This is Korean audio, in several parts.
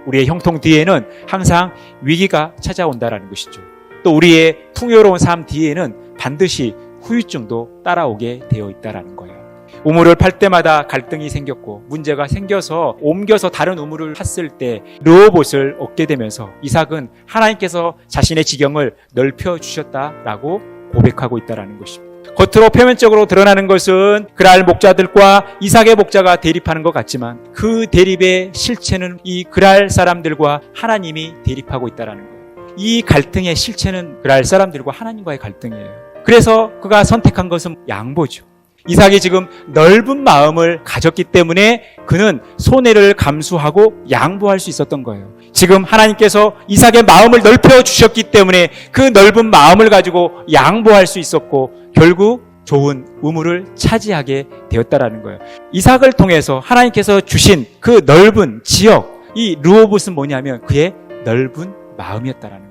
우리의 형통 뒤에는 항상 위기가 찾아온다라는 것이죠. 또 우리의 풍요로운 삶 뒤에는 반드시 후유증도 따라오게 되어 있다라는 거예요. 우물을 팔 때마다 갈등이 생겼고 문제가 생겨서 옮겨서 다른 우물을 팠을 때 르호봇을 얻게 되면서 이삭은 하나님께서 자신의 지경을 넓혀주셨다라고 고백하고 있다는 것입니다. 겉으로 표면적으로 드러나는 것은 그랄 목자들과 이삭의 목자가 대립하는 것 같지만 그 대립의 실체는 이 그랄 사람들과 하나님이 대립하고 있다는 거예요. 이 갈등의 실체는 그랄 사람들과 하나님과의 갈등이에요. 그래서 그가 선택한 것은 양보죠. 이삭이 지금 넓은 마음을 가졌기 때문에 그는 손해를 감수하고 양보할 수 있었던 거예요. 지금 하나님께서 이삭의 마음을 넓혀 주셨기 때문에 그 넓은 마음을 가지고 양보할 수 있었고 결국 좋은 우물을 차지하게 되었다라는 거예요. 이삭을 통해서 하나님께서 주신 그 넓은 지역, 이 르호봇은 뭐냐면 그의 넓은 마음이었다라는 거예요.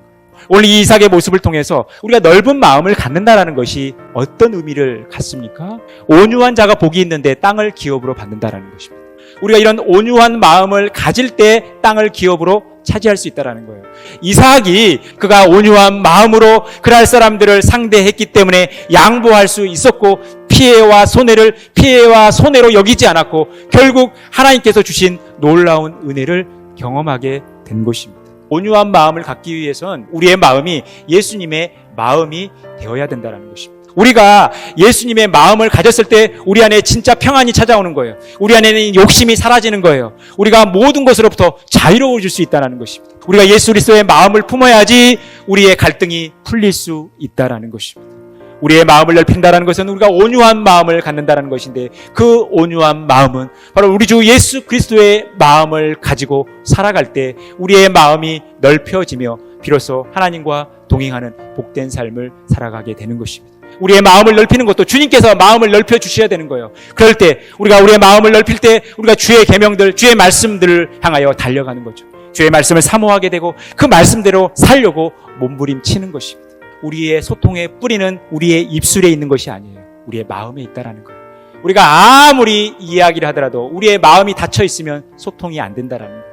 오늘 이 이삭의 모습을 통해서 우리가 넓은 마음을 갖는다라는 것이 어떤 의미를 갖습니까? 온유한 자가 복이 있는데 땅을 기업으로 받는다라는 것입니다. 우리가 이런 온유한 마음을 가질 때 땅을 기업으로 차지할 수 있다라는 거예요. 이삭이 그가 온유한 마음으로 그랄 사람들을 상대했기 때문에 양보할 수 있었고 피해와 손해로 여기지 않았고 결국 하나님께서 주신 놀라운 은혜를 경험하게 된 것입니다. 온유한 마음을 갖기 위해서는 우리의 마음이 예수님의 마음이 되어야 된다는 것입니다. 우리가 예수님의 마음을 가졌을 때 우리 안에 진짜 평안이 찾아오는 거예요. 우리 안에는 욕심이 사라지는 거예요. 우리가 모든 것으로부터 자유로워질 수 있다는 것입니다. 우리가 예수 그리스도의 마음을 품어야지 우리의 갈등이 풀릴 수 있다는 것입니다. 우리의 마음을 넓힌다는 것은 우리가 온유한 마음을 갖는다는 것인데 그 온유한 마음은 바로 우리 주 예수 그리스도의 마음을 가지고 살아갈 때 우리의 마음이 넓혀지며 비로소 하나님과 동행하는 복된 삶을 살아가게 되는 것입니다. 우리의 마음을 넓히는 것도 주님께서 마음을 넓혀 주셔야 되는 거예요. 그럴 때 우리가 우리의 마음을 넓힐 때 우리가 주의 계명들, 주의 말씀들을 향하여 달려가는 거죠. 주의 말씀을 사모하게 되고 그 말씀대로 살려고 몸부림치는 것입니다. 우리의 소통의 뿌리는 우리의 입술에 있는 것이 아니에요. 우리의 마음에 있다라는 거예요. 우리가 아무리 이야기를 하더라도 우리의 마음이 닫혀 있으면 소통이 안 된다라는 거예요.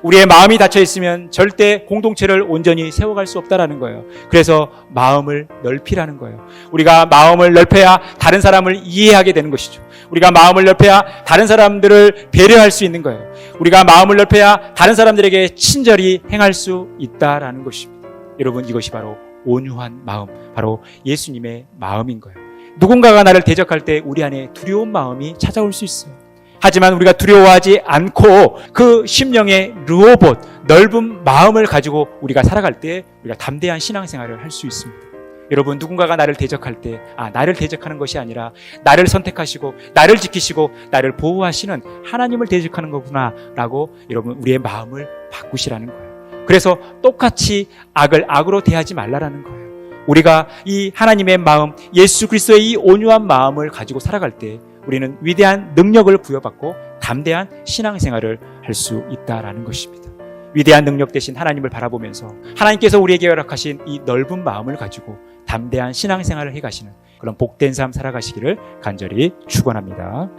우리의 마음이 닫혀 있으면 절대 공동체를 온전히 세워갈 수 없다라는 거예요. 그래서 마음을 넓히라는 거예요. 우리가 마음을 넓혀야 다른 사람을 이해하게 되는 것이죠. 우리가 마음을 넓혀야 다른 사람들을 배려할 수 있는 거예요. 우리가 마음을 넓혀야 다른 사람들에게 친절히 행할 수 있다라는 것입니다. 여러분, 이것이 바로 온유한 마음, 바로 예수님의 마음인 거예요. 누군가가 나를 대적할 때 우리 안에 두려운 마음이 찾아올 수 있어요. 하지만 우리가 두려워하지 않고 그 심령의 르호봇, 넓은 마음을 가지고 우리가 살아갈 때 우리가 담대한 신앙생활을 할 수 있습니다. 여러분, 누군가가 나를 대적할 때 나를 대적하는 것이 아니라 나를 선택하시고 나를 지키시고 나를 보호하시는 하나님을 대적하는 거구나 라고 여러분 우리의 마음을 바꾸시라는 거예요. 그래서 똑같이 악을 악으로 대하지 말라라는 거예요. 우리가 이 하나님의 마음, 예수 그리스도의 이 온유한 마음을 가지고 살아갈 때 우리는 위대한 능력을 부여받고 담대한 신앙생활을 할 수 있다라는 것입니다. 위대한 능력 대신 하나님을 바라보면서 하나님께서 우리에게 허락하신 이 넓은 마음을 가지고 담대한 신앙생활을 해가시는 그런 복된 삶 살아가시기를 간절히 축원합니다.